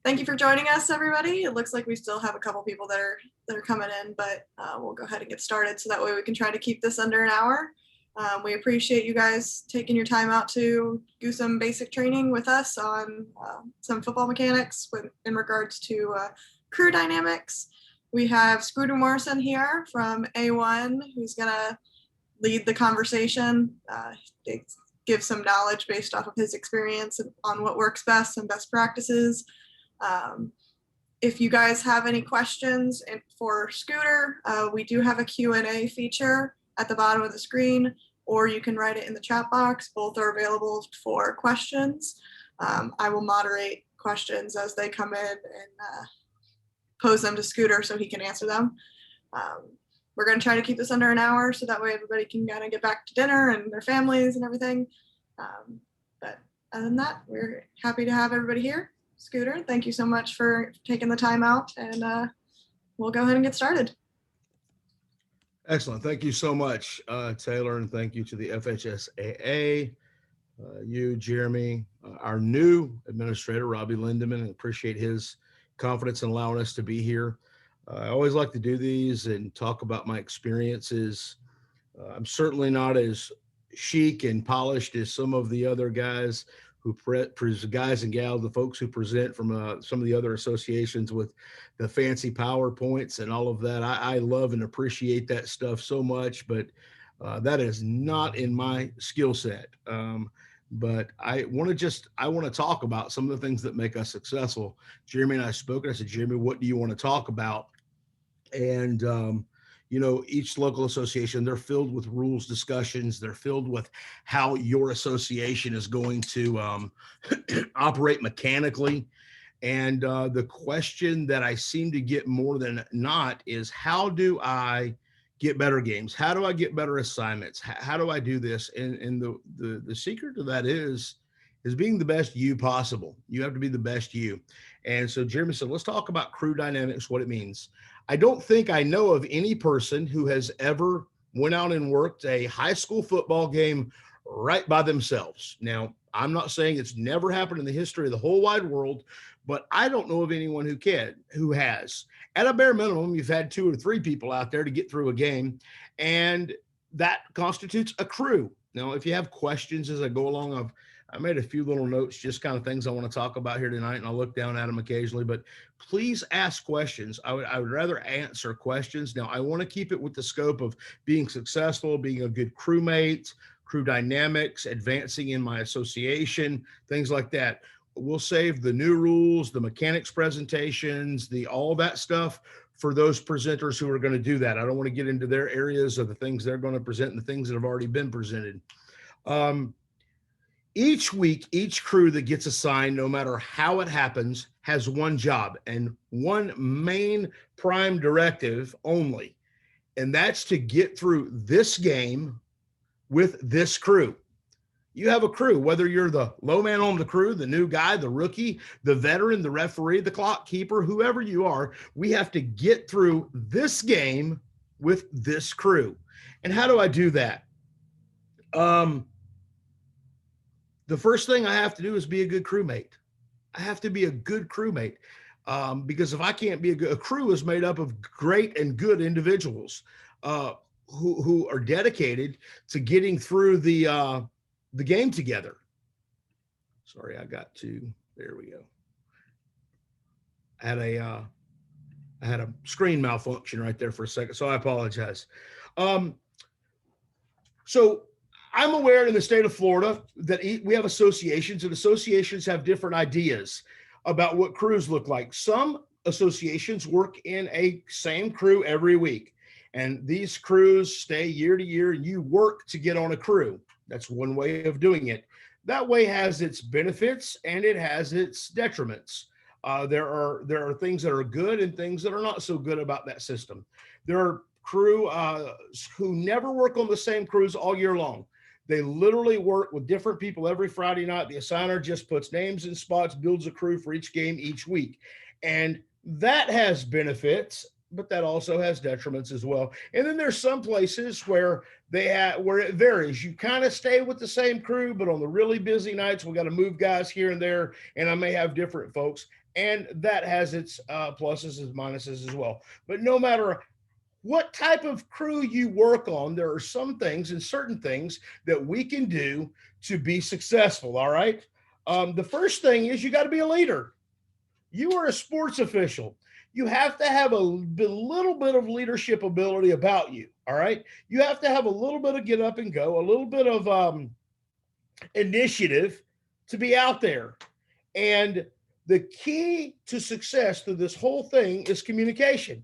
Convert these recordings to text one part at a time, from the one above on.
Thank you for joining us, everybody. It looks like we still have a couple people that are coming in, but we'll go ahead and get started so that way we can try to keep this under an hour. We appreciate you guys taking your time out to do some basic training with us on some football mechanics in regards to crew dynamics. We have Scooter Morrison here from A1, who's going to lead the conversation, give some knowledge based off of his experience on what works best and best practices. If you guys have any questions for Scooter, we do have a Q&A feature at the bottom of the screen, or you can write it in the chat box. Both are available for questions. I will moderate questions as they come in and pose them to Scooter so he can answer them. We're going to try to keep this under an hour so that way everybody can kind of get back to dinner and their families and everything. But other than that, we're happy to have everybody here. Scooter, thank you so much for taking the time out, and we'll go ahead and get started. Excellent. Thank you so much, Taylor, and thank you to the FHSAA, you, Jeremy, our new administrator, Robbie Lindeman, and appreciate his confidence in allowing us to be here. I always like to do these and talk about my experiences. I'm certainly not as chic and polished as some of the other guys guys and gals, the folks who present from some of the other associations with the fancy PowerPoints and all of that. I love and appreciate that stuff so much, but that is not in my skill set. But I want to talk about some of the things that make us successful. Jeremy and I spoke, and I said, Jeremy, what do you want to talk about? And, each local association, they're filled with rules discussions. They're filled with how your association is going to operate mechanically. And the question that I seem to get more than not is, how do I get better games? How do I get better assignments? How do I do this? And the secret to that is being the best you possible. You have to be the best you. And so Jeremy said, let's talk about crew dynamics, what it means. I don't think I know of any person who has ever went out and worked a high school football game right by themselves. Now, I'm not saying it's never happened in the history of the whole wide world, but I don't know of anyone who has. At a bare minimum, you've had 2 or 3 people out there to get through a game, and that constitutes a crew. Now, if you have questions as I go along, I made a few little notes, just kind of things I want to talk about here tonight, and I'll look down at them occasionally, but please ask questions. I would rather answer questions. Now, I want to keep it with the scope of being successful, being a good crewmate, crew dynamics, advancing in my association, things like that. We'll save the new rules, the mechanics presentations, all that stuff for those presenters who are going to do that. I don't want to get into their areas of the things they're going to present and the things that have already been presented. Each week, each crew that gets assigned, no matter how it happens, has one job and one main prime directive only, and that's to get through this game with this crew. You have a crew, whether you're the low man on the crew, the new guy, the rookie, the veteran, the referee, the clock keeper, whoever you are, we have to get through this game with this crew. And how do I do that? The first thing I have to do is be a good crewmate. I have to be a good crewmate because if I can't be a crew is made up of great and good individuals who are dedicated to getting through the game together. Sorry, there we go. I had a screen malfunction right there for a second, so I apologize. So I'm aware in the state of Florida that we have associations, and associations have different ideas about what crews look like. Some associations work in a same crew every week, and these crews stay year to year, and you work to get on a crew. That's one way of doing it. That way has its benefits and it has its detriments. There are things that are good and things that are not so good about that system. There are crew who never work on the same crews all year long. They literally work with different people every Friday night. The assigner just puts names in spots, builds a crew for each game each week. And that has benefits, but that also has detriments as well. And then there's some places where where it varies. You kind of stay with the same crew, but on the really busy nights, we got to move guys here and there, and I may have different folks. and that has its pluses and minuses as well. But no matter what type of crew you work on, there are some things and certain things that we can do to be successful. All right. The first thing is you got to be a leader. You are a sports official. You have to have a little bit of leadership ability about you. All right. You have to have a little bit of get up and go, a little bit of initiative to be out there. And the key to success through this whole thing is communication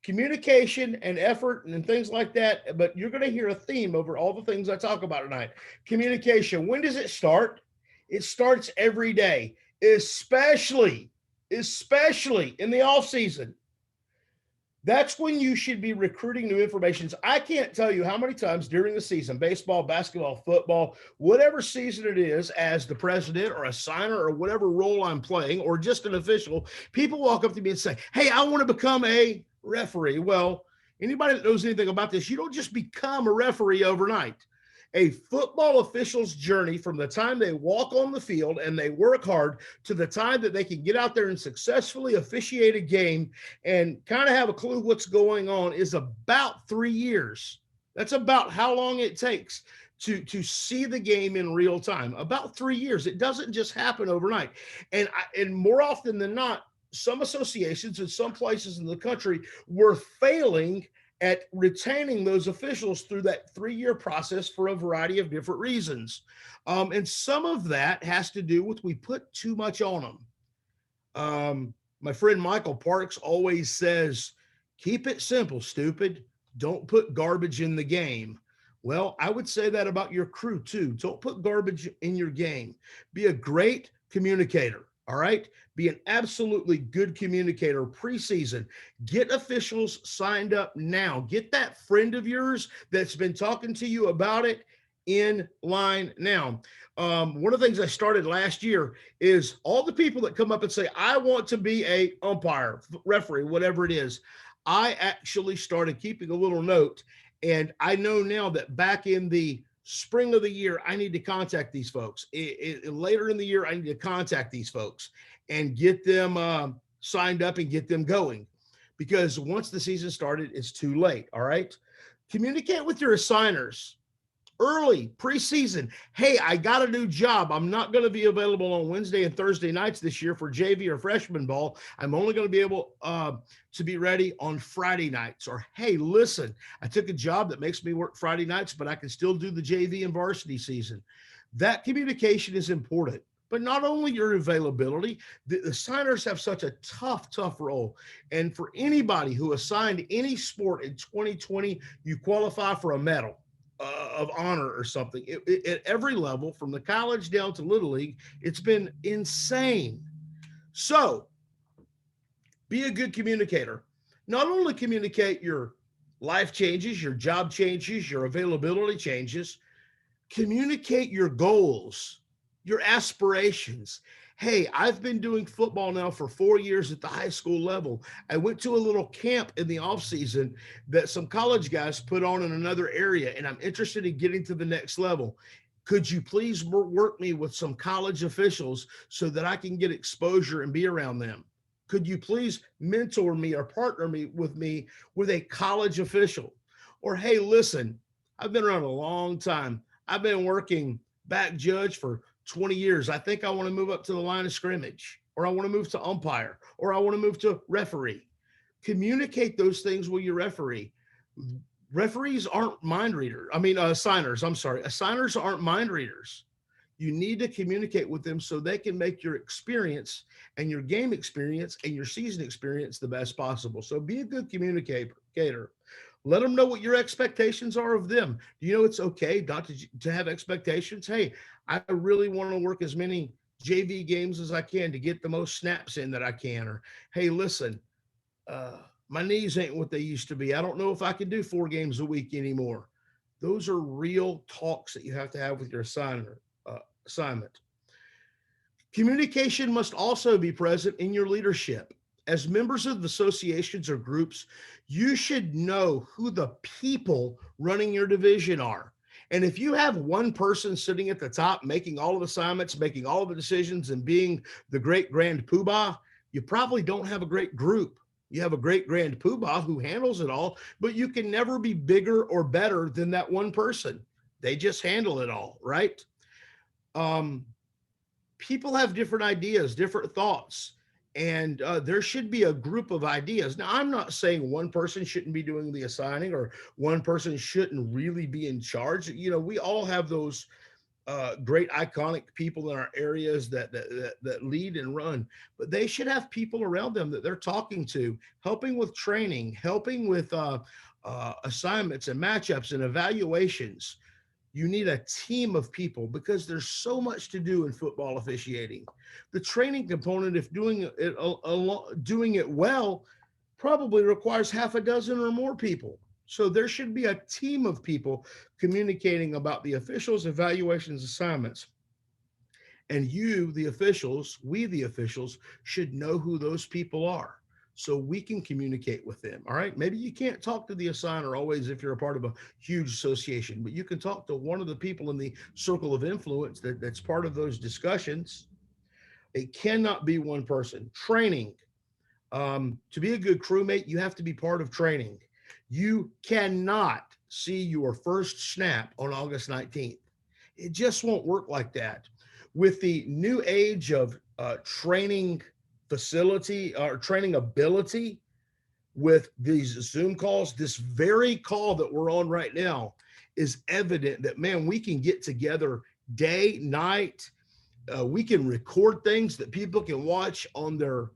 and effort and things like that. But you're going to hear a theme over all the things I talk about tonight. Communication. When does it start? It starts every day, especially in the off season. That's when you should be recruiting new information. I can't tell you how many times during the season, baseball, basketball, football, whatever season it is, as the president or a signer or whatever role I'm playing, or just an official, people walk up to me and say, hey, I want to become a referee. Well, anybody that knows anything about this, you don't just become a referee overnight. A football official's journey from the time they walk on the field and they work hard to the time that they can get out there and successfully officiate a game and kind of have a clue what's going on is about 3 years. That's about how long it takes to see the game in real time. About 3 years. It doesn't just happen overnight. And more often than not, some associations in some places in the country were failing at retaining those officials through that 3-year process for a variety of different reasons. And some of that has to do with we put too much on them. My friend Michael Parks always says, keep it simple, stupid. Don't put garbage in the game. Well, I would say that about your crew too. Don't put garbage in your game. Be a great communicator. All right. Be an absolutely good communicator preseason. Get officials signed up now. Get that friend of yours that's been talking to you about it in line now. One of the things I started last year is all the people that come up and say, I want to be a umpire, referee, whatever it is. I actually started keeping a little note. And I know now that back in the spring of the year, I need to contact these folks. Later in the year, I need to contact these folks and get them signed up and get them going. Because once the season started, it's too late. All right. Communicate with your assigners early, preseason. Hey, I got a new job. I'm not going to be available on Wednesday and Thursday nights this year for JV or freshman ball. I'm only going to be able to be ready on Friday nights. Or, hey, listen, I took a job that makes me work Friday nights, but I can still do the JV and varsity season. That communication is important. But not only your availability, the signers have such a tough role. And for anybody who assigned any sport in 2020, you qualify for a medal of honor or something. At every level, from the college down to Little League, it's been insane. So be a good communicator. Not only communicate your life changes, your job changes, your availability changes, communicate your goals, your aspirations. Hey, I've been doing football now for 4 years at the high school level. I went to a little camp in the off season that some college guys put on in another area, and I'm interested in getting to the next level. Could you please work me with some college officials so that I can get exposure and be around them? Could you please mentor me or partner with a college official? Or, hey, listen, I've been around a long time. I've been working back judge for 20 years. I think I want to move up to the line of scrimmage, or I want to move to umpire, or I want to move to referee. Communicate those things with your referee. Referees aren't mind readers. Signers. I'm sorry. Signers aren't mind readers. You need to communicate with them so they can make your experience and your game experience and your season experience the best possible. So be a good communicator. Let them know what your expectations are of them. Do you know it's okay not to have expectations? Hey, I really want to work as many JV games as I can to get the most snaps in that I can. Or, hey, listen, my knees ain't what they used to be. I don't know if I can do 4 games a week anymore. Those are real talks that you have to have with your assignment. Communication must also be present in your leadership. As members of the associations or groups, you should know who the people running your division are. And if you have one person sitting at the top making all of the assignments, making all of the decisions, and being the great grand poobah, You probably don't have a great group. You have a great grand poobah who handles it all, but you can never be bigger or better than that one person. They just handle it all, right? Um, People have different ideas, different thoughts, and there should be a group of ideas. Now, I'm not saying one person shouldn't be doing the assigning or one person shouldn't really be in charge. We all have those great iconic people in our areas that lead and run, but they should have people around them that they're talking to, helping with training, helping with assignments and matchups and evaluations. You need a team of people because there's so much to do in football officiating. The training component, if doing it well, probably requires half a dozen or more people. So there should be a team of people communicating about the officials, evaluations, assignments. And you, the officials, we, the officials, should know who those people are so we can communicate with them. All right. Maybe you can't talk to the assigner always if you're a part of a huge association, but you can talk to one of the people in the circle of influence that's part of those discussions. It cannot be one person. Training. To be a good crewmate, you have to be part of training. You cannot see your first snap on August 19th. It just won't work like that. With the new age of training facility or training ability with these Zoom calls, this very call that we're on right now is evident that, man, we can get together day, night. We can record things that people can watch on their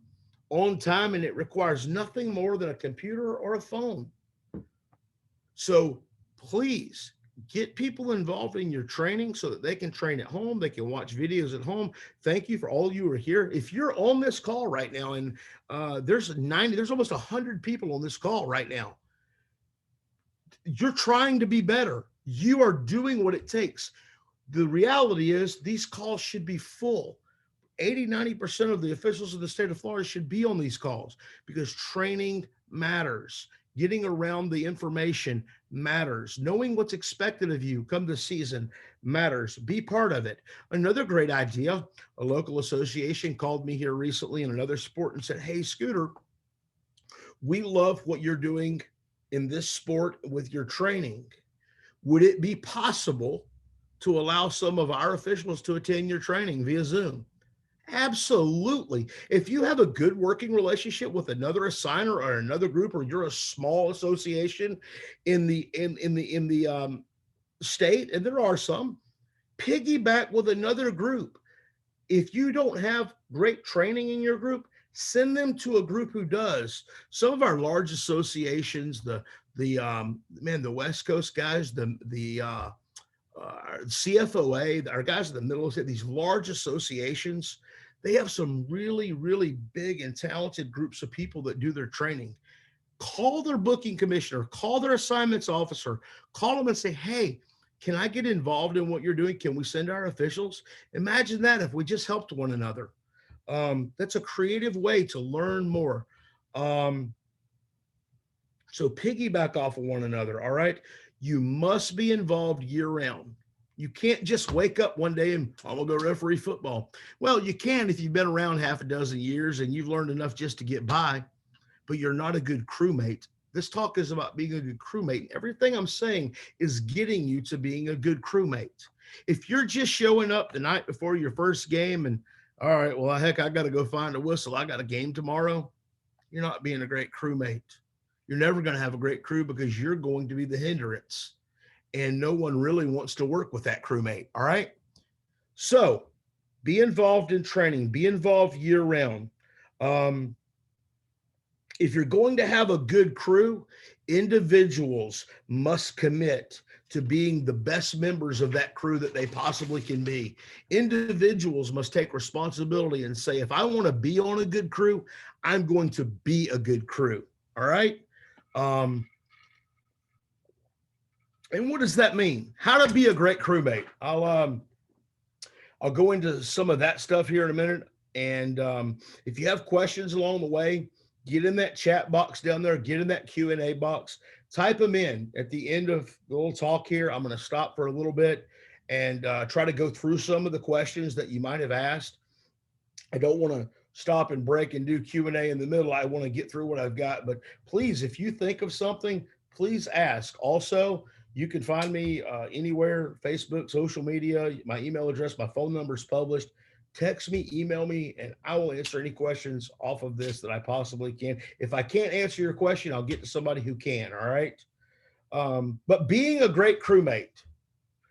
own time, and it requires nothing more than a computer or a phone. So please get people involved in your training so that they can train at home. They can watch videos at home. Thank you for all you are here. If you're on this call right now, and there's almost 100 people on this call right now, you're trying to be better. You are doing what it takes. The reality is these calls should be full. 80-90% of the officials of the state of Florida should be on these calls because training matters. Getting around the information matters. Knowing what's expected of you come the season matters. Be part of it. Another great idea, a local association called me here recently in another sport and said, hey, Scooter, we love what you're doing in this sport with your training. Would it be possible to allow some of our officials to attend your training via Zoom? Absolutely. If you have a good working relationship with another assigner or another group, or you're a small association in the state, and there are some, piggyback with another group. If you don't have great training in your group, send them to a group who does. Some of our large associations, the West Coast guys, the CFOA, our guys in the middle, these large associations, they have some really, really big and talented groups of people that do their training. Call their booking commissioner, call their assignments officer, call them and say, hey, can I get involved in what you're doing? Can we send our officials? Imagine that if we just helped one another. That's a creative way to learn more. So piggyback off of one another. All right. You must be involved year round. You can't just wake up one day and I'm gonna go referee football. Well, you can if you've been around half a dozen years and you've learned enough just to get by, but you're not a good crewmate. This talk is about being a good crewmate. Everything I'm saying is getting you to being a good crewmate. If you're just showing up the night before your first game and, all right, well, heck, I got to go find a whistle. I got a game tomorrow. You're not being a great crewmate. You're never going to have a great crew because you're going to be the hindrance. And no one really wants to work with that crewmate. All right. So be involved in training, be involved year round. If you're going to have a good crew, individuals must commit to being the best members of that crew that they possibly can be. Individuals must take responsibility and say, if I want to be on a good crew, I'm going to be a good crew. All right. And what does that mean? How to be a great crewmate? I'll go into some of that stuff here in a minute. And if you have questions along the way, get in that chat box down there, get in that Q&A box, type them in. At the end of the little talk here, I'm going to stop for a little bit and try to go through some of the questions that you might have asked. I don't want to stop and break and do Q&A in the middle. I want to get through what I've got, but please, if you think of something, please ask. Also, you can find me anywhere, Facebook, social media, my email address, my phone number is published. Text me, email me, and I will answer any questions off of this that I possibly can. If I can't answer your question, I'll get to somebody who can. All right. But being a great crewmate,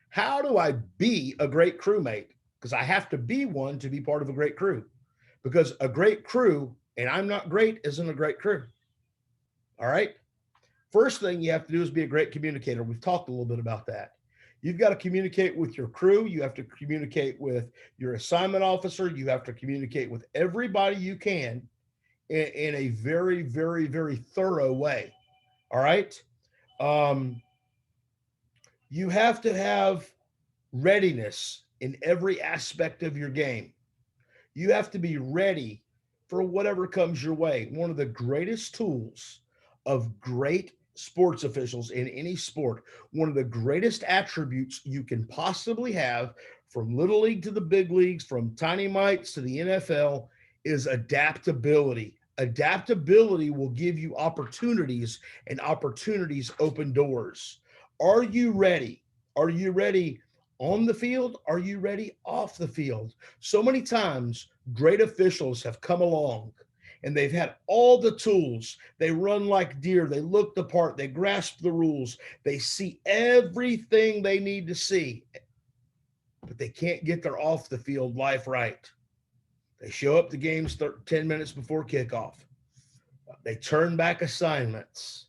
how do I be a great crewmate? Because I have to be one to be part of a great crew. Because a great crew, and I'm not great, isn't a great crew. All right. First thing you have to do is be a great communicator. We've talked a little bit about that. You've got to communicate with your crew. You have to communicate with your assignment officer. You have to communicate with everybody you can in a very, very, very thorough way. All right. You have to have readiness in every aspect of your game. You have to be ready for whatever comes your way. One of the greatest tools of great sports officials in any sport, one of the greatest attributes you can possibly have, from little league to the big leagues, from tiny mites to the NFL, is adaptability. Adaptability will give you opportunities, and opportunities open doors. Are you ready? Are you ready on the field? Are you ready off the field? So many times, great officials have come along and they've had all the tools. They run like deer. They look the part. They grasp the rules. They see everything they need to see, but they can't get their off the field life right. They show up to games 10 minutes before kickoff. They turn back assignments.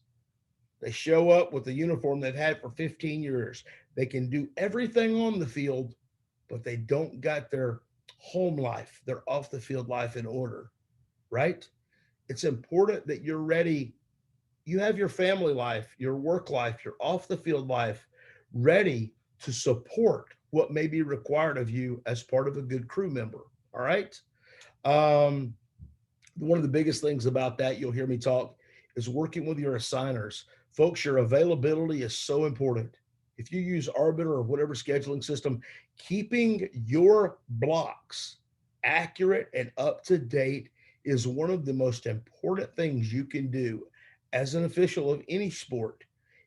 They show up with the uniform they've had for 15 years. They can do everything on the field, but they don't got their home life, their off the field life in order, right? It's important that you're ready. You have your family life, your work life, your off the field life ready to support what may be required of you as part of a good crew member. All right. One of the biggest things about that, you'll hear me talk, is working with your assigners. Folks, your availability is so important. If you use Arbiter or whatever scheduling system, keeping your blocks accurate and up to date is one of the most important things you can do as an official of any sport.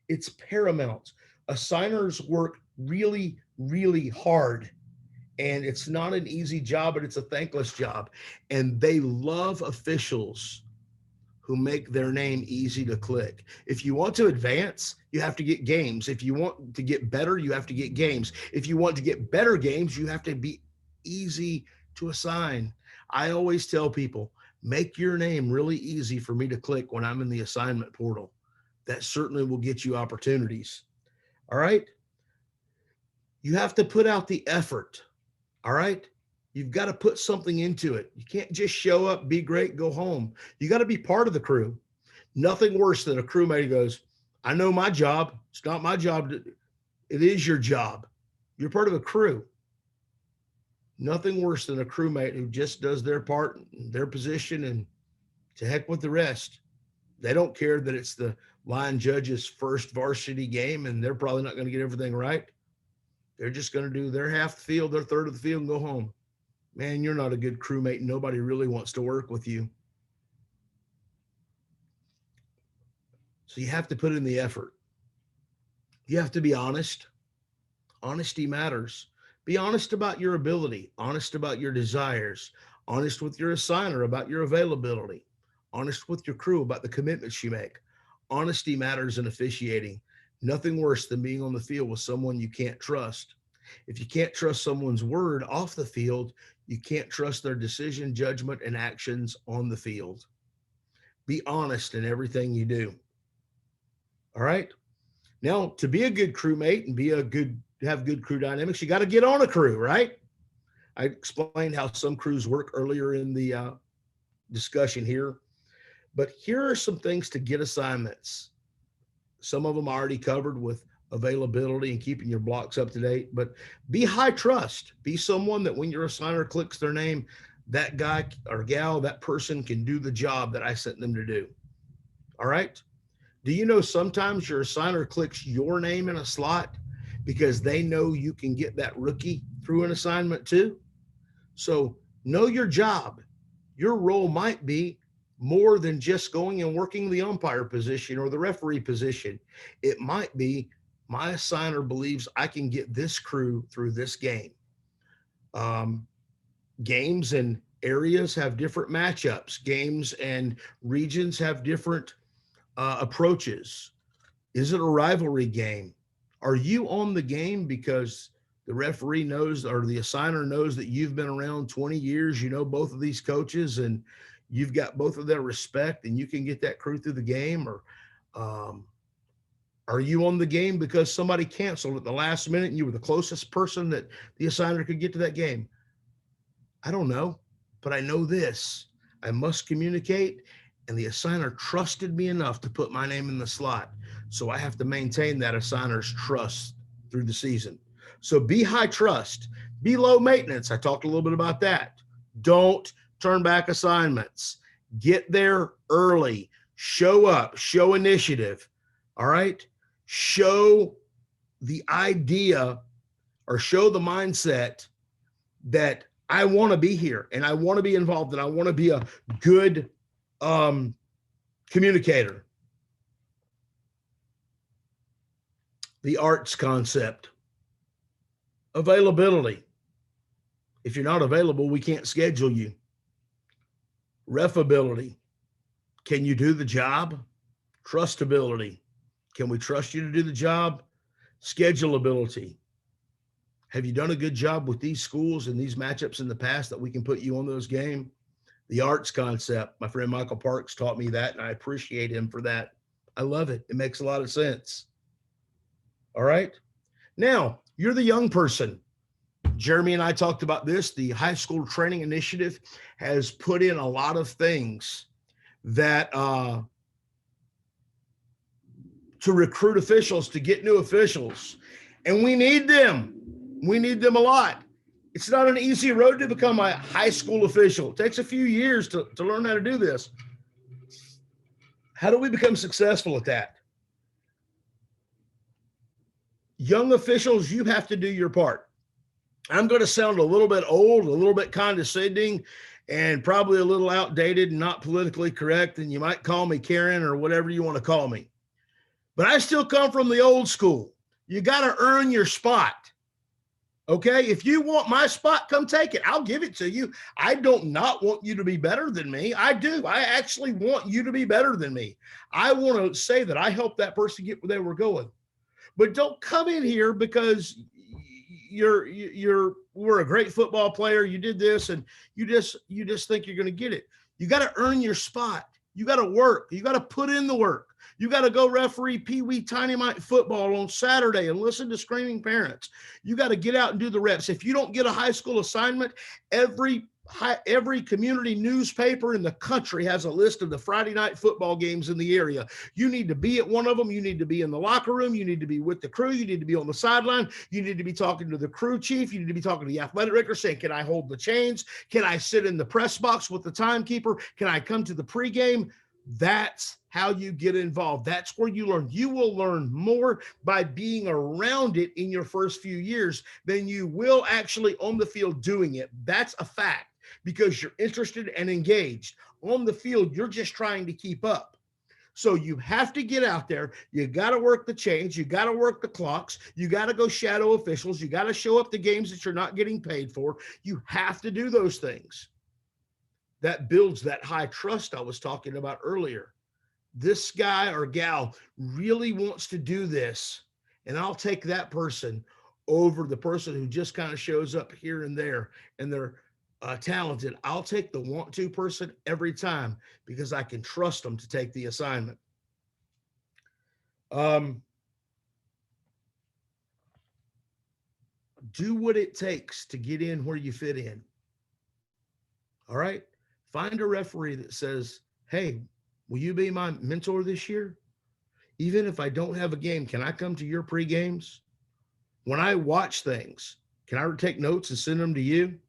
It's paramount. Assigners work really, really hard, and it's not an easy job, but it's a thankless job. And they love officials who make their name easy to click. If you want to advance, you have to get games. If you want to get better, you have to get games. If you want to get better games, you have to be easy to assign. I always tell people, make your name really easy for me to click when I'm in the assignment portal. That certainly will get you opportunities. All right. You have to put out the effort. All right. You've got to put something into it. You can't just show up, be great, go home. You got to be part of the crew. Nothing worse than a crewmate who goes, I know my job. It's not my job. It is your job. You're part of a crew. Nothing worse than a crewmate who just does their part, their position, and to heck with the rest. They don't care that it's the line judge's first varsity game and they're probably not going to get everything right. They're just going to do their half the field, their third of the field, and go home. Man, you're not a good crewmate. Nobody really wants to work with you. So you have to put in the effort. You have to be honest. Honesty matters. Be honest about your ability, honest about your desires, honest with your assigner about your availability, honest with your crew about the commitments you make. Honesty matters in officiating. Nothing worse than being on the field with someone you can't trust. If you can't trust someone's word off the field, you can't trust their decision, judgment, and actions on the field. Be honest in everything you do. All right. Now, to be a good crewmate and have good crew dynamics, you got to get on a crew, right? I explained how some crews work earlier in the discussion here, but here are some things to get assignments. Some of them I already covered with availability and keeping your blocks up to date, but be high trust. Be someone that when your assigner clicks their name, that guy or gal, that person can do the job that I sent them to do. All right. Do you know sometimes your assigner clicks your name in a slot because they know you can get that rookie through an assignment too? So know your job. your role might be more than just going and working the umpire position or the referee position. It might be my assigner believes I can get this crew through this game. Um, Games and areas have different matchups. Games and regions have different approaches. Is it a rivalry game? Are you on the game because the referee knows or the assigner knows that you've been around 20 years, you know both of these coaches, and you've got both of their respect and you can get that crew through the game? Or are you on the game because somebody canceled at the last minute and you were the closest person that the assigner could get to that game? I don't know, but I know this. I must communicate, and the assigner trusted me enough to put my name in the slot. So I have to maintain that assigner's trust through the season. So be high trust, be low maintenance. I talked a little bit about that. Don't turn back assignments. Get there early. Show up, show initiative. All right. Show the idea or show the mindset that I want to be here and I want to be involved and I want to be a good communicator. The arts concept. Availability. If you're not available, we can't schedule you. Refability. Can you do the job? Trustability. Can we trust you to do the job? Schedulability. Have you done a good job with these schools and these matchups in the past that we can put you on those games? The arts concept. My friend Michael Parks taught me that, and I appreciate him for that. I love it. It makes a lot of sense. All right. Now, you're the young person. Jeremy and I talked about this. The high school training initiative has put in a lot of things that to recruit officials, to get new officials. And we need them. We need them a lot. It's not an easy road to become a high school official. It takes a few years to learn how to do this. How do we become successful at that? Young officials, you have to do your part. I'm going to sound a little bit old, a little bit condescending, and probably a little outdated and not politically correct, and you might call me Karen or whatever you want to call me. But I still come from the old school. You got to earn your spot. Okay, if you want my spot, come take it. I'll give it to you. I don't not want you to be better than me. I do. I actually want you to be better than me. I want to say that I helped that person get where they were going. But don't come in here because we're a great football player. You did this and you just think you're going to get it. You got to earn your spot. You got to work. You got to put in the work. You got to go referee Pee Wee Tiny Mite football on Saturday and listen to screaming parents. You got to get out and do the reps. If you don't get a high school assignment, every community newspaper in the country has a list of the Friday night football games in the area. You need to be at one of them. You need to be in the locker room. You need to be with the crew. You need to be on the sideline. You need to be talking to the crew chief. You need to be talking to the athletic director saying, can I hold the chains? Can I sit in the press box with the timekeeper? Can I come to the pregame? That's how you get involved. That's where you learn. You will learn more by being around it in your first few years than you will actually on the field doing it. That's a fact because you're interested and engaged. On the field, you're just trying to keep up. So you have to get out there. You got to work the chains. You got to work the clocks. You got to go shadow officials. You got to show up the games that you're not getting paid for. You have to do those things. That builds that high trust I was talking about earlier. This guy or gal really wants to do this, and I'll take that person over the person who just kind of shows up here and there and they're talented. I'll take the want to person every time because I can trust them to take the assignment. Do what it takes to get in where you fit in. All right. Find a referee that says, hey, will you be my mentor this year? Even if I don't have a game, can I come to your pre-games? When I watch things, can I take notes and send them to you?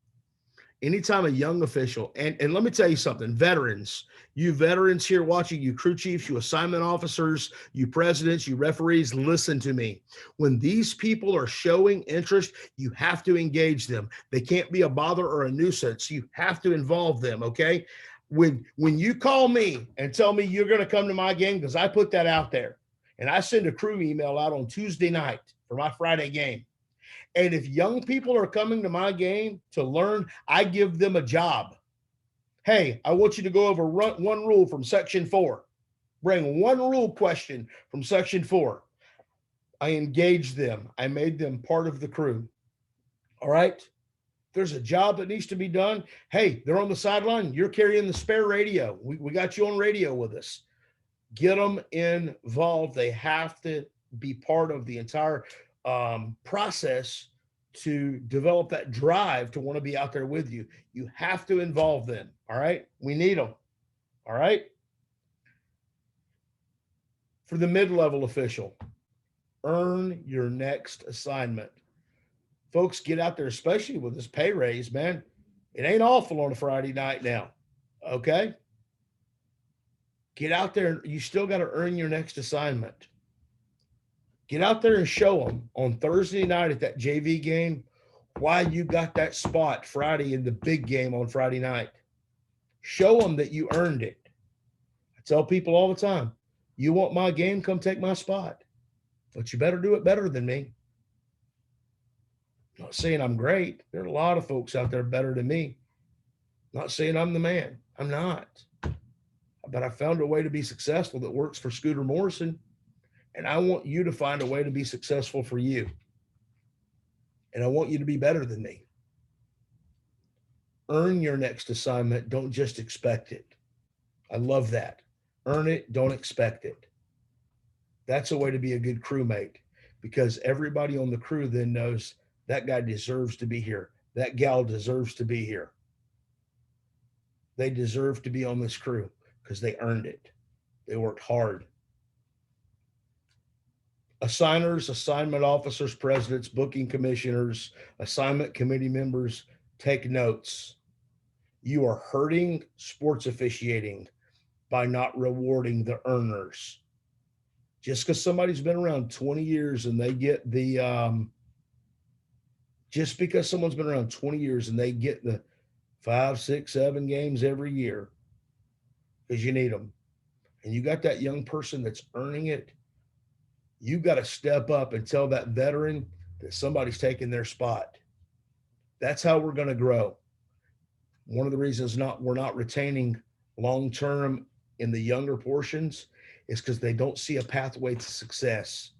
Anytime a young official, and let me tell you something, veterans, you veterans here watching, you crew chiefs, you assignment officers, you presidents, you referees, listen to me. When these people are showing interest, you have to engage them. They can't be a bother or a nuisance. You have to involve them, okay? When you call me and tell me you're going to come to my game, because I put that out there, and I send a crew email out on Tuesday night for my Friday game. And if young people are coming to my game to learn, I give them a job. Hey, I want you to go over one rule from section 4. Bring one rule question from section 4. I engaged them. I made them part of the crew. All right. There's a job that needs to be done. Hey, they're on the sideline. You're carrying the spare radio. We got you on radio with us. Get them involved. They have to be part of the entire process to develop that drive to want to be out there with you. You have to involve them. All right. We need them. All right. For the mid-level official, earn your next assignment. Folks, get out there, especially with this pay raise, man. It ain't awful on a Friday night now. Okay. Get out there. You still got to earn your next assignment. Get out there and show them on Thursday night at that JV game why you got that spot Friday in the big game on Friday night. Show them that you earned it. I tell people all the time, you want my game, come take my spot. But you better do it better than me. Not saying I'm great. There are a lot of folks out there better than me. Not saying I'm the man. I'm not. But I found a way to be successful that works for Scooter Morrison. And I want you to find a way to be successful for you. And I want you to be better than me. Earn your next assignment. Don't just expect it. I love that. Earn it. Don't expect it. That's a way to be a good crewmate, because everybody on the crew then knows that guy deserves to be here. That gal deserves to be here. They deserve to be on this crew because they earned it. They worked hard. Assigners, assignment officers, presidents, booking commissioners, assignment committee members, take notes. You are hurting sports officiating by not rewarding the earners. Just because somebody's been around 20 years and they get the, just because someone's been around 20 years and they get the 5, 6, 7 games every year, because you need them. And you got that young person that's earning it, you got to step up and tell that veteran that somebody's taking their spot. That's how we're going to grow. One of the reasons we're not retaining long-term in the younger portions is because they don't see a pathway to success.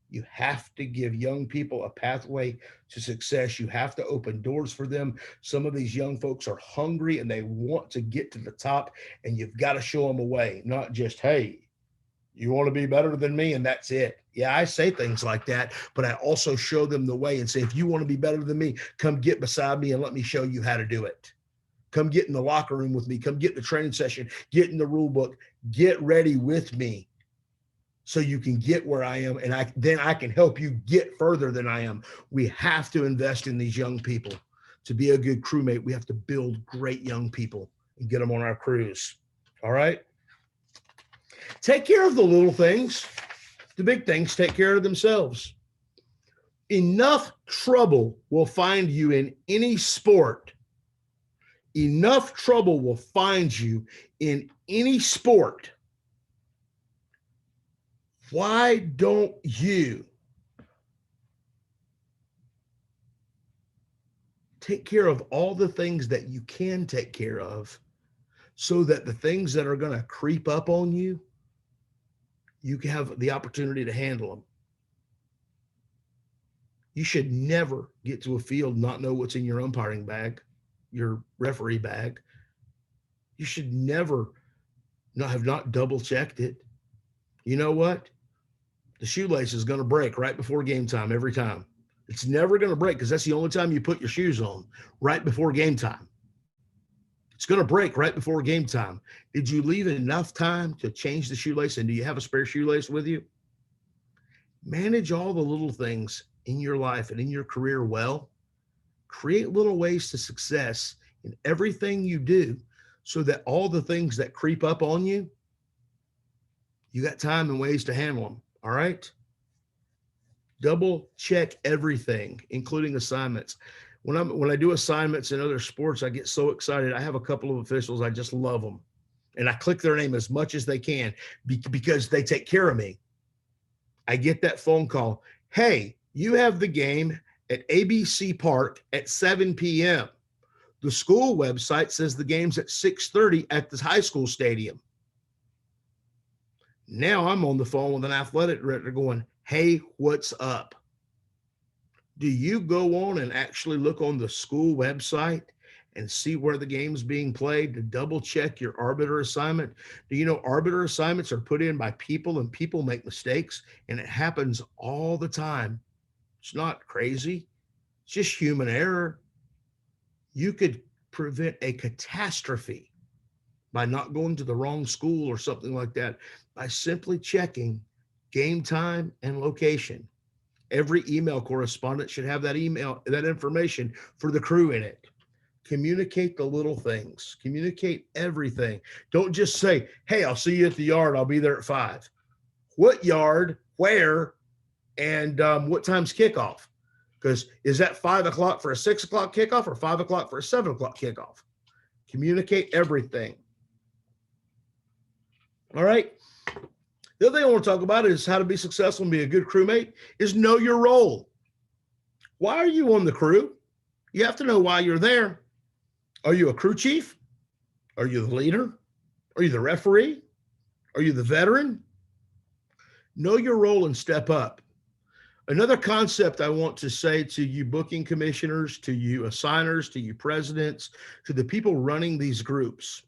You have to give young people a pathway to success. You have to open doors for them. Some of these young folks are hungry and they want to get to the top, and you've got to show them a way, not just, hey, you want to be better than me, and that's it. Yeah, I say things like that, but I also show them the way and say, if you want to be better than me, come get beside me and let me show you how to do it. Come get in the locker room with me. Come get in the training session. Get in the rule book. Get ready with me so you can get where I am, and then I can help you get further than I am. We have to invest in these young people. To be a good crewmate, we have to build great young people and get them on our crews. All right? Take care of the little things. The big things take care of themselves. Enough trouble will find you in any sport. Enough trouble will find you in any sport. Why don't you take care of all the things that you can take care of, so that the things that are going to creep up on you, you can have the opportunity to handle them? You should never get to a field not know what's in your umpiring bag, your referee bag. You should never not double checked it. You know what? The shoelace is going to break right before game time every time. It's never going to break because that's the only time you put your shoes on, right before game time. It's going to break right before game time. Did you leave enough time to change the shoelace, and do you have a spare shoelace with you? Manage all the little things in your life and in your career well, Create little ways to success in everything you do so that all the things that creep up on you, you got time and ways to handle them. All right. Double check everything, including assignments. When I do assignments in other sports, I get so excited. I have a couple of officials, I just love them. And I click their name as much as they can because they take care of me. I get that phone call. Hey, you have the game at ABC Park at 7 p.m. The school website says the game's at 6:30 at the high school stadium. Now I'm on the phone with an athletic director going, hey, what's up? Do you go on and actually look on the school website and see where the game's being played to double check your arbiter assignment? Do you know arbiter assignments are put in by people and people make mistakes, and it happens all the time. It's not crazy. It's just human error. You could prevent a catastrophe by not going to the wrong school or something like that by simply checking game time and location. Every email correspondent should have that information for the crew in it. Communicate the little things, communicate everything. Don't just say, hey, I'll see you at the yard. I'll be there at 5. What yard, where, and what time's kickoff? Because is that 5 o'clock for a 6 o'clock kickoff or 5 o'clock for a 7 o'clock kickoff? Communicate everything. All right. The other thing I want to talk about is how to be successful and be a good crewmate is know your role. Why are you on the crew? You have to know why you're there. Are you a crew chief? Are you the leader? Are you the referee? Are you the veteran? Know your role and step up. Another concept I want to say to you booking commissioners, to you assigners, to you presidents, to the people running these groups.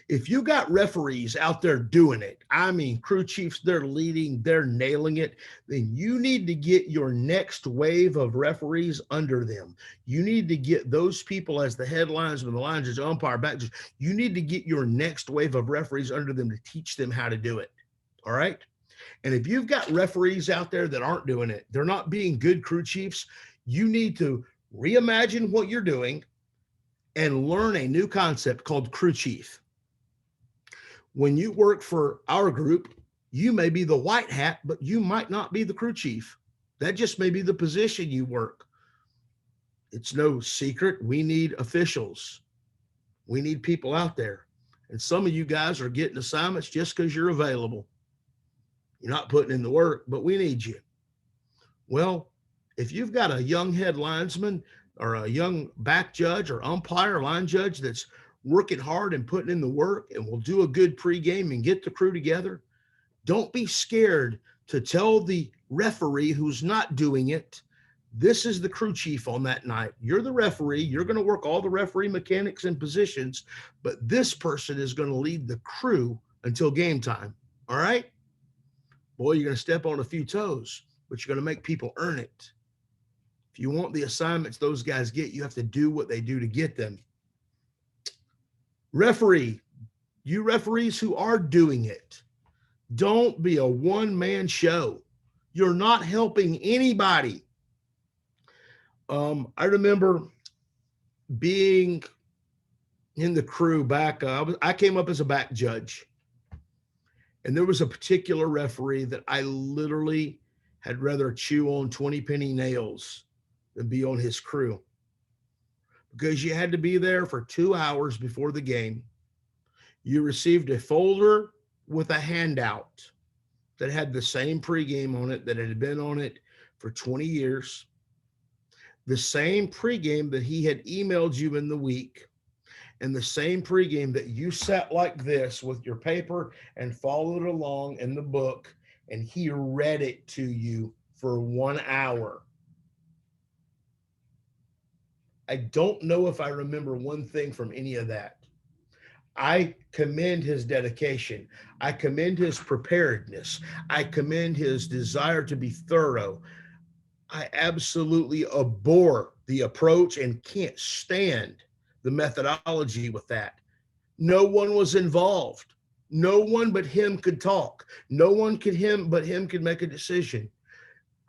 If you got referees out there doing it, I mean, crew chiefs, they're leading, they're nailing it, then you need to get your next wave of referees under them. You need to get those people as the headlines and the line judge, umpire, back judge. You need to get your next wave of referees under them to teach them how to do it. All right. And if you've got referees out there that aren't doing it, they're not being good crew chiefs, you need to reimagine what you're doing and learn a new concept called crew chief. When you work for our group, you may be the white hat, but you might not be the crew chief. That just may be the position you work. It's no secret. We need officials. We need people out there. And some of you guys are getting assignments just because you're available. You're not putting in the work, but we need you. Well, if you've got a young head linesman or a young back judge or umpire, line judge that's working hard and putting in the work and will do a good pregame and get the crew together, don't be scared to tell the referee who's not doing it, this is the crew chief on that night. You're the referee. You're going to work all the referee mechanics and positions, but this person is going to lead the crew until game time. All right? Boy, you're going to step on a few toes, but you're going to make people earn it. If you want the assignments those guys get, you have to do what they do to get them. Referee, you referees who are doing it, don't be a one-man show. You're not helping anybody. I remember being in the crew back. I came up as a back judge, and there was a particular referee that I literally had rather chew on 20 penny nails than be on his crew, because you had to be there for 2 hours before the game. You received a folder with a handout that had the same pregame on it that had been on it for 20 years. The same pregame that he had emailed you in the week, and the same pregame that you sat like this with your paper and followed along in the book, and he read it to you for 1 hour. I don't know if I remember one thing from any of that. I commend his dedication. I commend his preparedness. I commend his desire to be thorough. I absolutely abhor the approach and can't stand the methodology with that. No one was involved. No one but him could talk. No one but him could make a decision.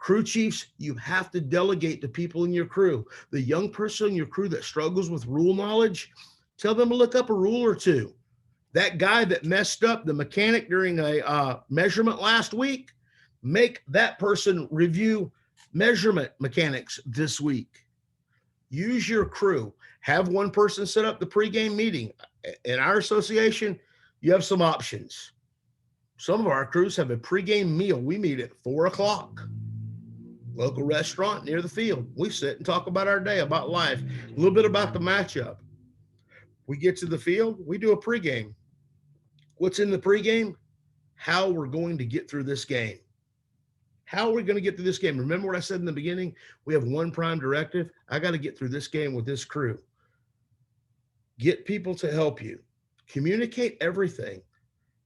Crew chiefs, you have to delegate to people in your crew. The young person in your crew that struggles with rule knowledge, tell them to look up a rule or two. That guy that messed up the mechanic during a measurement last week, make that person review measurement mechanics this week. Use your crew. Have one person set up the pregame meeting. In our association, you have some options. Some of our crews have a pregame meal. We meet at 4:00. Local restaurant near the field. We sit and talk about our day, about life, a little bit about the matchup. We get to the field, we do a pregame. What's in the pregame? How we're going to get through this game. How are we going to get through this game? Remember what I said in the beginning? We have one prime directive. I got to get through this game with this crew. Get people to help you. Communicate everything.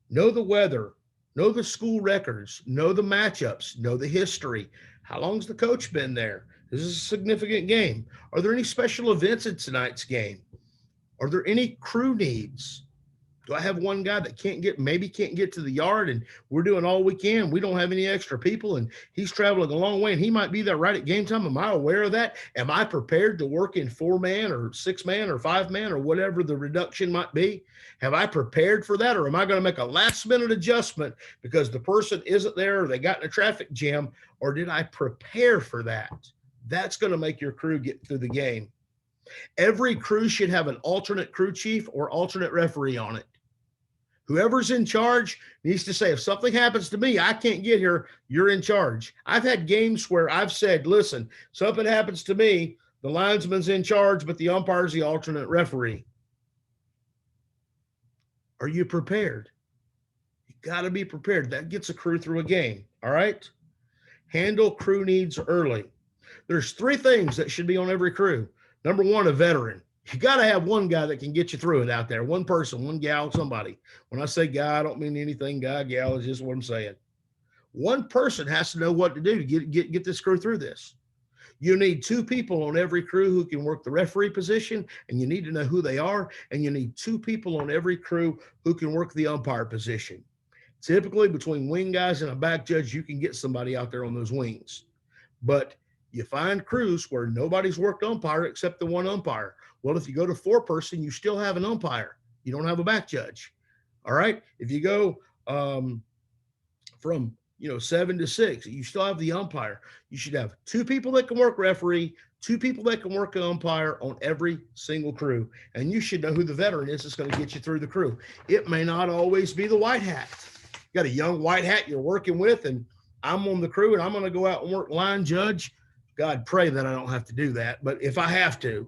Know the weather. Know the school records. Know the matchups. Know the history. How long's the coach been there? This is a significant game. Are there any special events in tonight's game? Are there any crew needs? Do I have one guy that maybe can't get to the yard and we're doing all we can? We don't have any extra people and he's traveling a long way and he might be there right at game time. Am I aware of that? Am I prepared to work in 4-man or 6-man or 5-man or whatever the reduction might be? Have I prepared for that? Or am I going to make a last minute adjustment because the person isn't there or they got in a traffic jam? Or did I prepare for that? That's going to make your crew get through the game. Every crew should have an alternate crew chief or alternate referee on it. Whoever's in charge needs to say, if something happens to me, I can't get here, you're in charge. I've had games where I've said, listen, something happens to me, the linesman's in charge, but the umpire's the alternate referee. Are you prepared? You got to be prepared. That gets a crew through a game, all right? Handle crew needs early. There's 3 things that should be on every crew. Number 1, a veteran. You got to have one guy that can get you through it out there. One person, one gal, somebody. When I say guy, I don't mean anything. Guy, gal is just what I'm saying. One person has to know what to do to get this crew through this. You need 2 people on every crew who can work the referee position, and you need to know who they are. And you need 2 people on every crew who can work the umpire position. Typically, between wing guys and a back judge, you can get somebody out there on those wings. But you find crews where nobody's worked umpire except the one umpire. Well, if you go to 4-person, you still have an umpire. You don't have a back judge. All right. If you go from 7 to 6, you still have the umpire. You should have 2 people that can work referee, 2 people that can work an umpire on every single crew. And you should know who the veteran is that's going to get you through the crew. It may not always be the white hat. You got a young white hat you're working with, and I'm on the crew and I'm going to go out and work line judge. God, pray that I don't have to do that. But if I have to,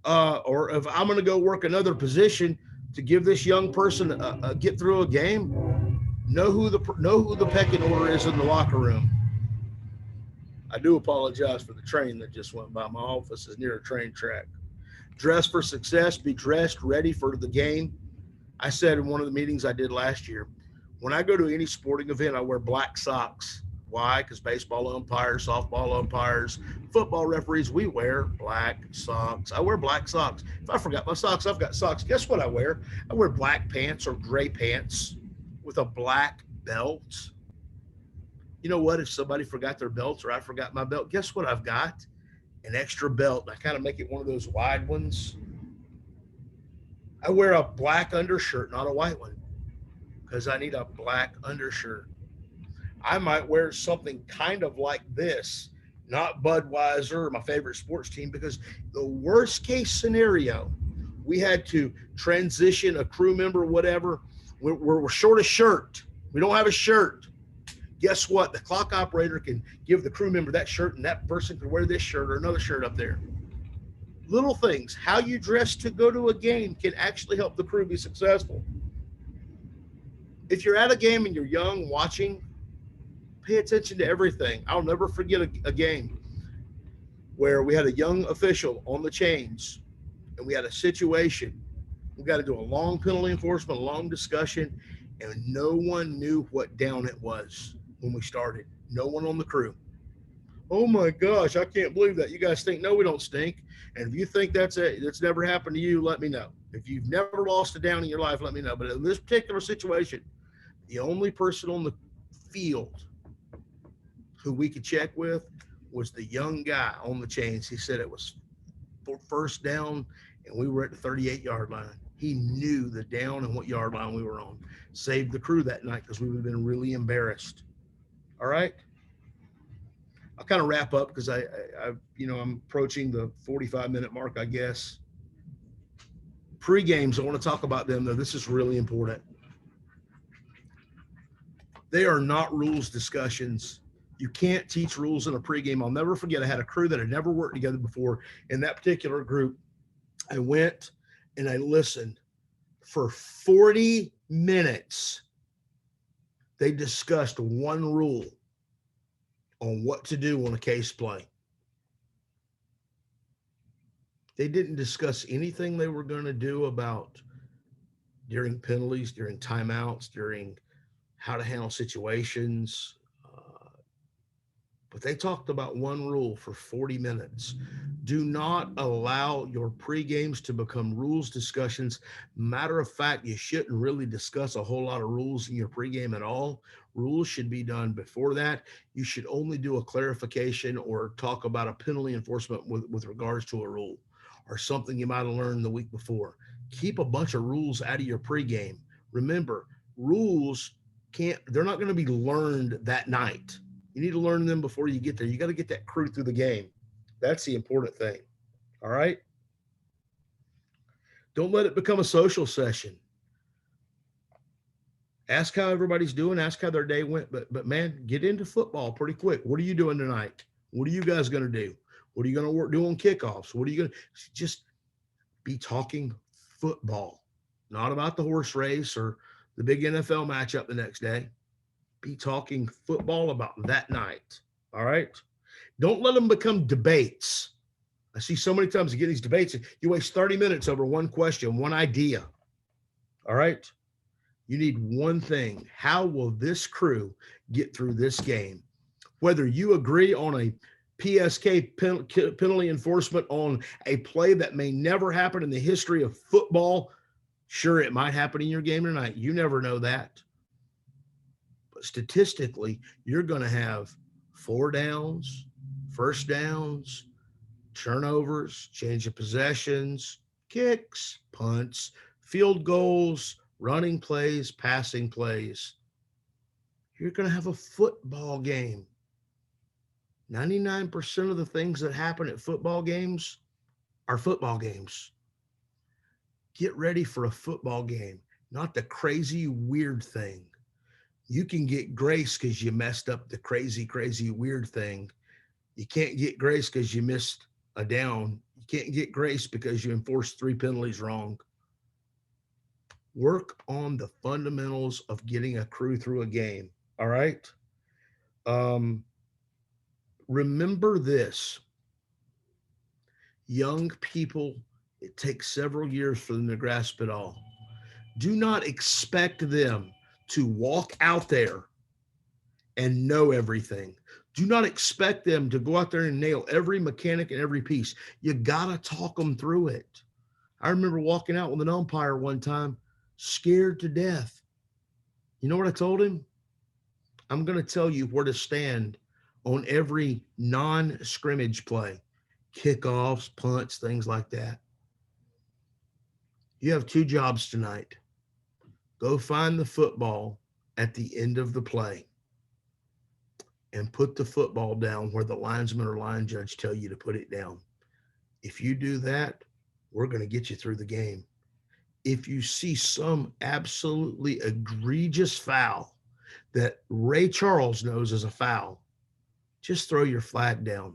or if I'm going to go work another position to give this young person a get through a game, know who the pecking order is in the locker room. I do apologize for the train that just went by. My office is near a train track. Dress for success. Be dressed, ready for the game. I said in one of the meetings I did last year, when I go to any sporting event, I wear black socks. Why? Because baseball umpires, softball umpires, football referees, we wear black socks. I wear black socks. If I forgot my socks, I've got socks. Guess what I wear? I wear black pants or gray pants with a black belt. You know what? If somebody forgot their belts or I forgot my belt, guess what I've got? An extra belt. I kind of make it one of those wide ones. I wear a black undershirt, not a white one, because I need a black undershirt. I might wear something kind of like this, not Budweiser, my favorite sports team, because the worst case scenario, we had to transition a crew member, whatever. We're short a shirt. We don't have a shirt. Guess what? The clock operator can give the crew member that shirt, and that person can wear this shirt or another shirt up there. Little things, how you dress to go to a game can actually help the crew be successful. If you're at a game and you're young watching, pay attention to everything. I'll never forget a game where we had a young official on the chains and we had a situation. We got to do a long penalty enforcement, a long discussion, and no one knew what down it was when we started. No one on the crew. Oh my gosh, I can't believe that. You guys think, no, we don't stink. And if you think that's never happened to you, let me know. If you've never lost a down in your life, let me know. But in this particular situation, the only person on the field who we could check with was the young guy on the chains. He said it was for first down and we were at the 38-yard line. He knew the down and what yard line we were on. Saved the crew that night because we would have been really embarrassed. All right. I'll kind of wrap up because I'm approaching the 45-minute mark, I guess. Pre-games, I want to talk about them, though. This is really important. They are not rules discussions. You can't teach rules in a pregame. I'll never forget, I had a crew that had never worked together before. In that particular group, I went and I listened for 40 minutes. They discussed one rule on what to do on a case play. They didn't discuss anything they were going to do about during penalties, during timeouts, during how to handle situations. But they talked about one rule for 40 minutes. Do not allow your pre-games to become rules discussions. Matter of fact, you shouldn't really discuss a whole lot of rules in your pregame at all. Rules should be done before that. You should only do a clarification or talk about a penalty enforcement with regards to a rule or something you might have learned the week before. Keep a bunch of rules out of your pregame. Remember, rules they're not going to be learned that night. You need to learn them before you get there. You got to get that crew through the game. That's the important thing. All right? Don't let it become a social session. Ask how everybody's doing. Ask how their day went. But man, get into football pretty quick. What are you doing tonight? What are you guys going to do? What are you going to do on kickoffs? What are you going to just be talking football, not about the horse race or the big NFL matchup the next day. Be talking football about that night. All right. Don't let them become debates. I see so many times you get these debates, you waste 30 minutes over one question, one idea. All right. You need one thing. How will this crew get through this game? Whether you agree on a PSK penalty enforcement on a play that may never happen in the history of football, sure, it might happen in your game tonight. You never know that. But statistically, you're going to have 4 downs, first downs, turnovers, change of possessions, kicks, punts, field goals, running plays, passing plays. You're going to have a football game. 99% of the things that happen at football games are football games. Get ready for a football game, not the crazy, weird thing. You can get grace because you messed up the crazy, crazy, weird thing. You can't get grace because you missed a down. You can't get grace because you enforced 3 penalties wrong. Work on the fundamentals of getting a crew through a game. All right. Remember this. Young people, it takes several years for them to grasp it all. Do not expect them to walk out there and know everything. Do not expect them to go out there and nail every mechanic and every piece. You got to talk them through it. I remember walking out with an umpire one time, scared to death. You know what I told him? I'm going to tell you where to stand on every non-scrimmage play, kickoffs, punts, things like that. You have 2 jobs tonight. Go find the football at the end of the play and put the football down where the linesman or line judge tell you to put it down. If you do that, we're going to get you through the game. If you see some absolutely egregious foul that Ray Charles knows is a foul, just throw your flag down.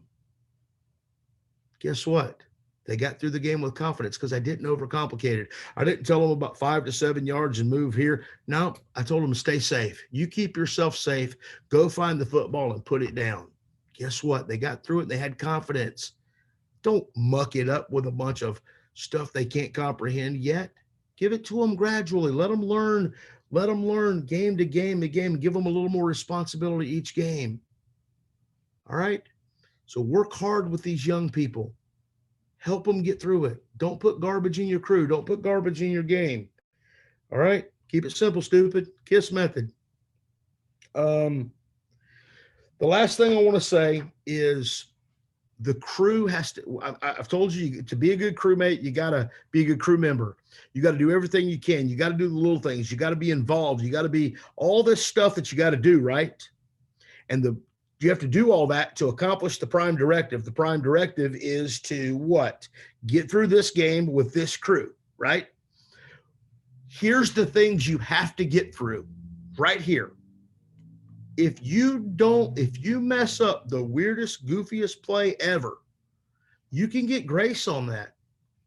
Guess what? They got through the game with confidence because I didn't overcomplicate it. I didn't tell them about 5 to 7 yards and move here. No, I told them to stay safe. You keep yourself safe. Go find the football and put it down. Guess what? They got through it and they had confidence. Don't muck it up with a bunch of stuff they can't comprehend yet. Give it to them gradually. Let them learn. Let them learn game to game to game. Give them a little more responsibility each game. All right? So work hard with these young people. Help them get through it. Don't put garbage in your crew. Don't put garbage in your game. All right? Keep it simple, stupid. KISS method. The The last thing I want to say is the crew has to, I've told you, to be a good crewmate, you got to be a good crew member. You got to do everything you can. You got to do the little things. You got to be involved. You got to be all this stuff that you got to do, right? And you have to do all that to accomplish the prime directive. The prime directive is to what? Get through this game with this crew, right? Here's the things you have to get through right here. If you mess up the weirdest, goofiest play ever, you can get grace on that.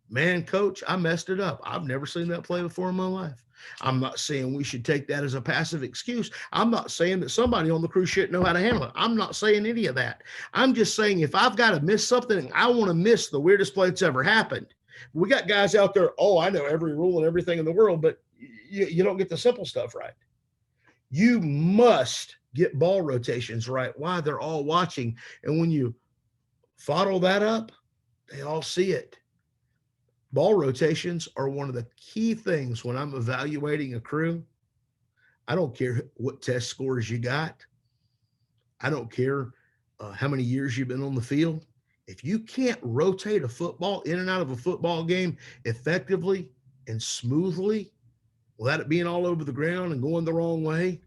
Man, coach, I messed it up. I've never seen that play before in my life. I'm not saying we should take that as a passive excuse. I'm not saying that somebody on the crew shouldn't know how to handle it. I'm not saying any of that. I'm just saying if I've got to miss something, I want to miss the weirdest play that's ever happened. We got guys out there, oh, I know every rule and everything in the world, but you don't get the simple stuff right. You must get ball rotations right. Why? They're all watching. And when you follow that up, they all see it. Ball rotations are one of the key things when I'm evaluating a crew. I don't care what test scores you got. I don't care how many years you've been on the field. If you can't rotate a football in and out of a football game effectively and smoothly without it being all over the ground and going the wrong way,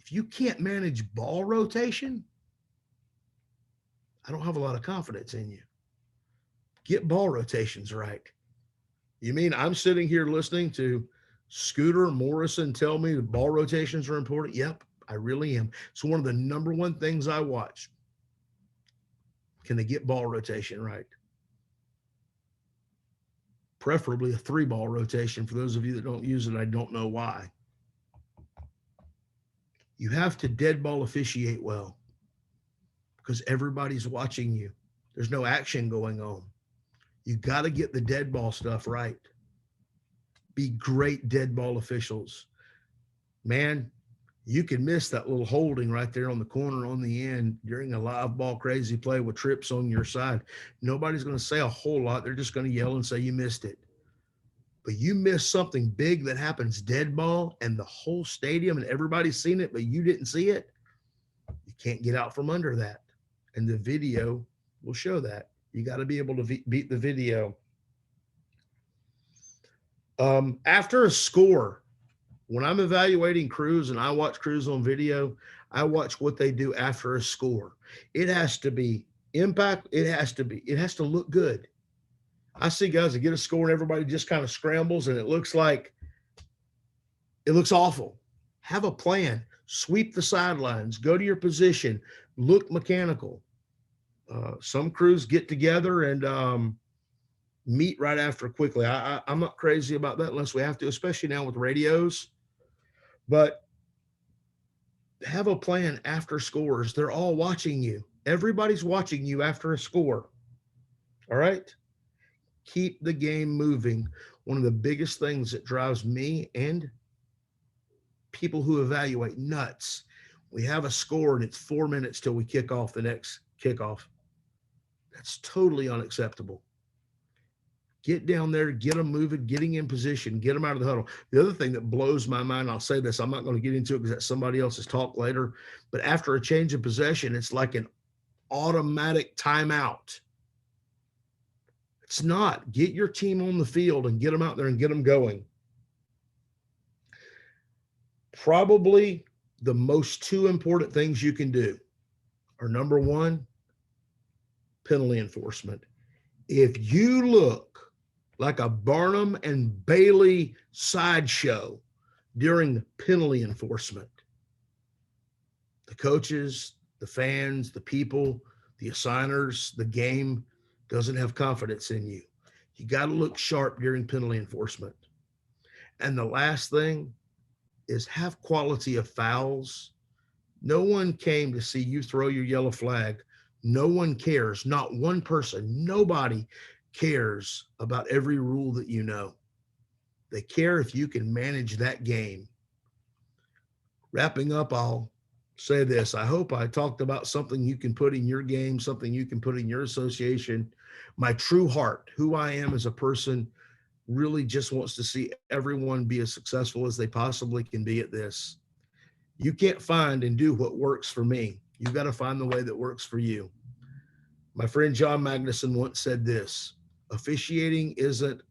if you can't manage ball rotation, I don't have a lot of confidence in you. Get ball rotations right. You mean I'm sitting here listening to Scooter Morrison tell me that ball rotations are important? Yep, I really am. It's one of the number one things I watch. Can they get ball rotation right? Preferably a 3-ball rotation. For those of you that don't use it, I don't know why. You have to dead ball officiate well because everybody's watching you. There's no action going on. You got to get the dead ball stuff right. Be great dead ball officials. Man, you can miss that little holding right there on the corner on the end during a live ball crazy play with trips on your side. Nobody's going to say a whole lot. They're just going to yell and say you missed it. But you miss something big that happens dead ball and the whole stadium and everybody's seen it, but you didn't see it. You can't get out from under that. And the video will show that. You got to be able to beat the video. After a score, when I'm evaluating crews and I watch crews on video, I watch what they do after a score. It has to be impact. It has to look good. I see guys that get a score and everybody just kind of scrambles and it looks awful. Have a plan. Sweep the sidelines. Go to your position. Look mechanical. Some crews get together and meet right after quickly. I'm not crazy about that unless we have to, especially now with radios. But have a plan after scores. They're all watching you. Everybody's watching you after a score. All right? Keep the game moving. One of the biggest things that drives me and people who evaluate nuts. We have a score and it's 4 minutes till we kick off the next kickoff. That's totally unacceptable. Get down there, get them moving, getting in position, get them out of the huddle. The other thing that blows my mind, I'll say this, I'm not going to get into it because that's somebody else's talk later, but after a change of possession, it's like an automatic timeout. It's not. Get your team on the field and get them out there and get them going. Probably the most two important things you can do are, number one, penalty enforcement. If you look like a Barnum and Bailey sideshow during penalty enforcement, the coaches, the fans, the people, the assigners, the game doesn't have confidence in you. You got to look sharp during penalty enforcement. And the last thing is have quality of fouls. No one came to see you throw your yellow flag. No one cares. Not one person. Nobody cares about every rule that you know. They care if you can manage that game. Wrapping up, I'll say this. I hope I talked about something you can put in your game, something you can put in your association. My true heart, who I am as a person, really just wants to see everyone be as successful as they possibly can be at this. You can't find and do what works for me. You got to find the way that works for you. My friend John Magnuson once said this: officiating isn't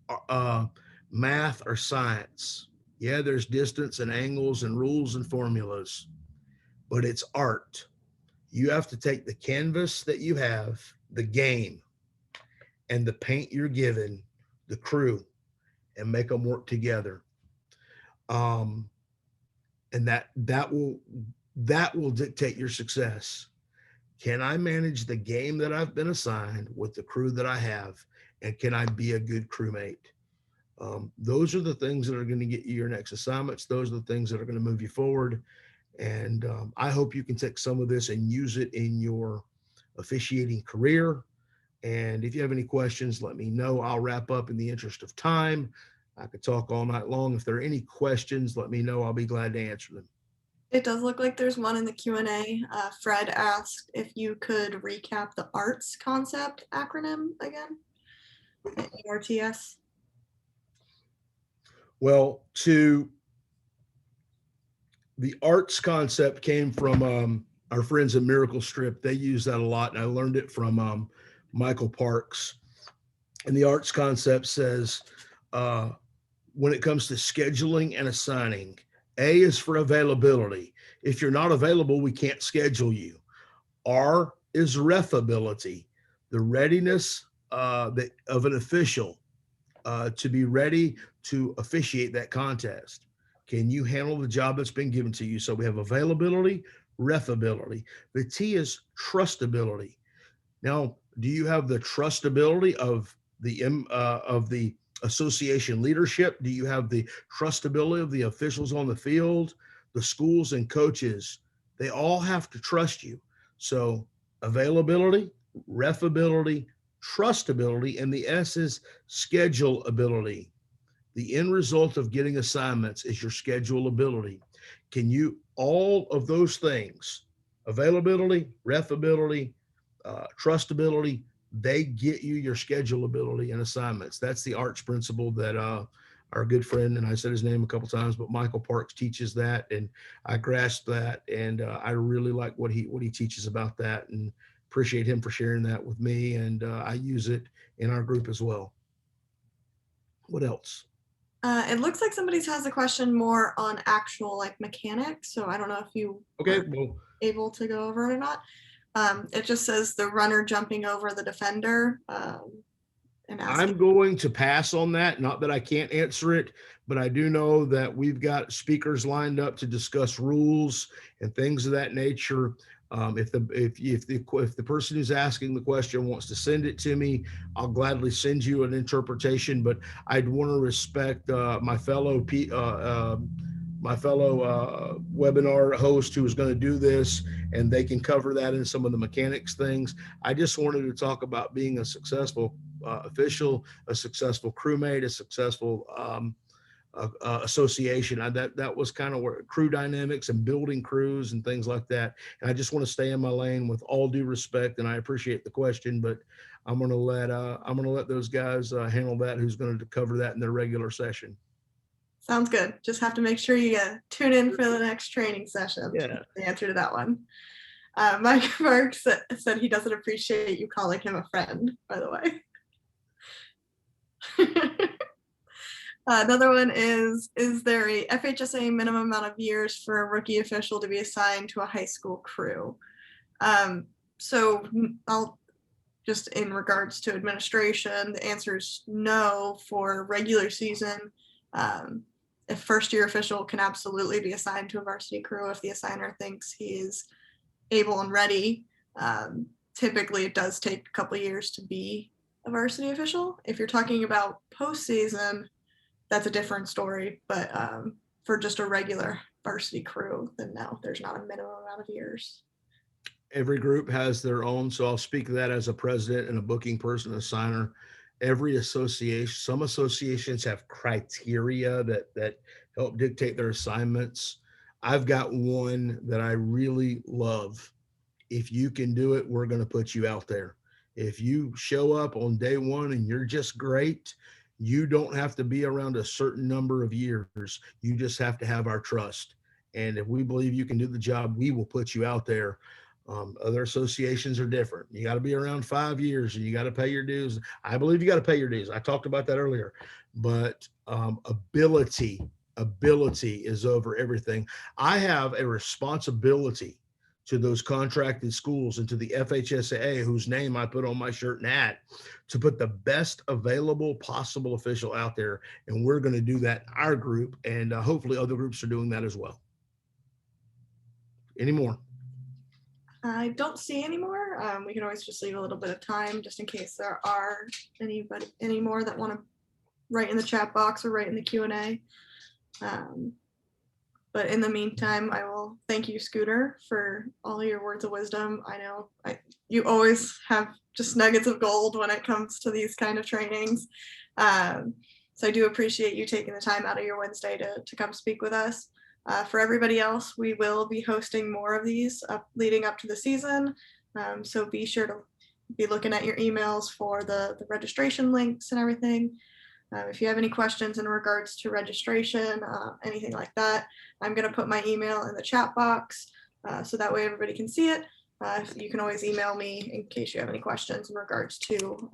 math or science. Yeah, there's distance and angles and rules and formulas, but it's art. You have to take the canvas that you have, the game, and the paint you're given, the crew, and make them work together. Um, and that will dictate your success. Can I manage the game that I've been assigned with the crew that I have, and can I be a good crewmate? Those are the things that are going to get you your next assignments. Those are the things that are going to move you forward. And I hope you can take some of this and use it in your officiating career. And if you have any questions, let me know. I'll wrap up in the interest of time. I could talk all night long. If there are any questions, let me know. I'll be glad to answer them. It does look like there's one in the Q&A. Fred asked if you could recap the ARTS concept acronym again. ARTS. Well, the ARTS concept came from our friends at Miracle Strip. They use that a lot, and I learned it from Michael Parks. And the ARTS concept says, when it comes to scheduling and assigning, A is for availability. If you're not available, we can't schedule you. R is refability, the readiness of an official to be ready to officiate that contest. Can you handle the job that's been given to you? So we have availability, refability. The T is trustability. Now, do you have the trustability of the association leadership? Do you have the trustability of the officials on the field, the schools and coaches? They all have to trust you. So availability, refability, trustability, and the S is schedule ability. The end result of getting assignments is your schedule ability. Can you, all of those things, availability, refability, trustability, they get you your schedule ability and assignments. That's the ARTS principle that our good friend, and I said his name a couple times, but Michael Parks teaches that, and I grasped that, and I really like what he teaches about that, and appreciate him for sharing that with me, and I use it in our group as well. What else? It looks like somebody's has a question more on actual like mechanics. So I don't know if you Okay, were able to go over it or not. It just says the runner jumping over the defender. And I'm going to pass on that. Not that I can't answer it, but I do know that we've got speakers lined up to discuss rules and things of that nature. If the person who's asking the question wants to send it to me, I'll gladly send you an interpretation. But I'd want to respect my fellow webinar host who is going to do this, and they can cover that in some of the mechanics things. I just wanted to talk about being a successful official, a successful crewmate, a successful association. That was kind of where crew dynamics and building crews and things like that. And I just want to stay in my lane with all due respect. And I appreciate the question, but I'm going to let those guys handle that. Who's going to cover that in their regular session? Sounds good. Just have to make sure you tune in for the next training session. Yeah. The answer to that one. Mike Marks said he doesn't appreciate you calling him a friend, by the way. Another one is there a FHSA minimum amount of years for a rookie official to be assigned to a high school crew? So I'll just in regards to administration, the answer is no for regular season. A first-year official can absolutely be assigned to a varsity crew if the assigner thinks he is able and ready. Typically, it does take a couple of years to be a varsity official. If you're talking about postseason, that's a different story. But for just a regular varsity crew, then no, there's not a minimum amount of years. Every group has their own, so I'll speak to that as a president and a booking person, assigner. Every association, some associations have criteria that help dictate their assignments. I've got one that I really love. If you can do it, we're going to put you out there. If you show up on day one and you're just great, you don't have to be around a certain number of years. You just have to have our trust. And if we believe you can do the job, we will put you out there. Other associations are different. You got to be around 5 years and you got to pay your dues. I believe you got to pay your dues. I talked about that earlier, but ability is over everything. I have a responsibility to those contracted schools and to the FHSAA, whose name I put on my shirt and hat, to put the best available possible official out there. And we're going to do that in our group. And hopefully other groups are doing that as well. Any more? I don't see any more. We can always just leave a little bit of time just in case there are any more that want to write in the chat box or write in the Q&A. But in the meantime, I will thank you, Scooter, for all your words of wisdom. I know you always have just nuggets of gold when it comes to these kind of trainings. So I do appreciate you taking the time out of your Wednesday to come speak with us. For everybody else, we will be hosting more of these leading up to the season. So be sure to be looking at your emails for the registration links and everything. If you have any questions in regards to registration, anything like that, I'm going to put my email in the chat box so that way everybody can see it. You can always email me in case you have any questions in regards to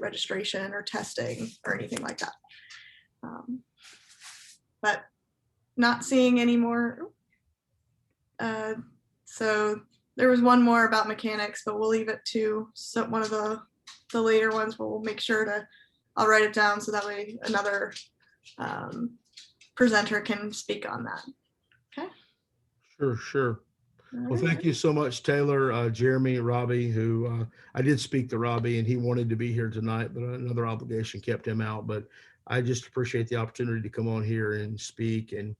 registration or testing or anything like that. But not seeing any more. So there was one more about mechanics, but we'll leave it to one of the later ones, but we'll make sure to, I'll write it down so that way another presenter can speak on that. Okay. Sure. Well, thank you so much, Taylor, Jeremy, Robbie, who I did speak to Robbie and he wanted to be here tonight, but another obligation kept him out. But I just appreciate the opportunity to come on here and speak. And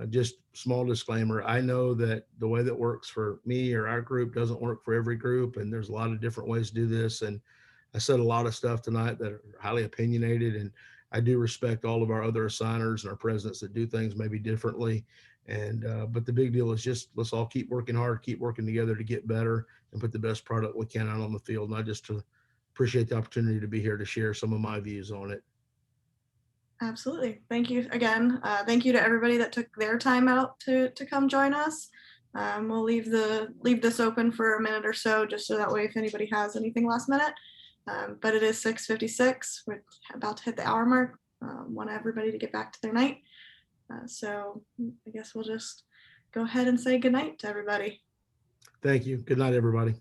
just small disclaimer, I know that the way that works for me or our group doesn't work for every group. And there's a lot of different ways to do this. And I said a lot of stuff tonight that are highly opinionated. And I do respect all of our other assigners and our presidents that do things maybe differently. And but the big deal is just let's all keep working hard, keep working together to get better and put the best product we can out on the field. And I just appreciate the opportunity to be here to share some of my views on it. Absolutely. Thank you again. Thank you to everybody that took their time out to come join us. We'll leave this open for a minute or so, just so that way if anybody has anything last minute. But it is 6:56. We're about to hit the hour mark. Want everybody to get back to their night. So I guess we'll just go ahead and say good night to everybody. Thank you. Good night, everybody.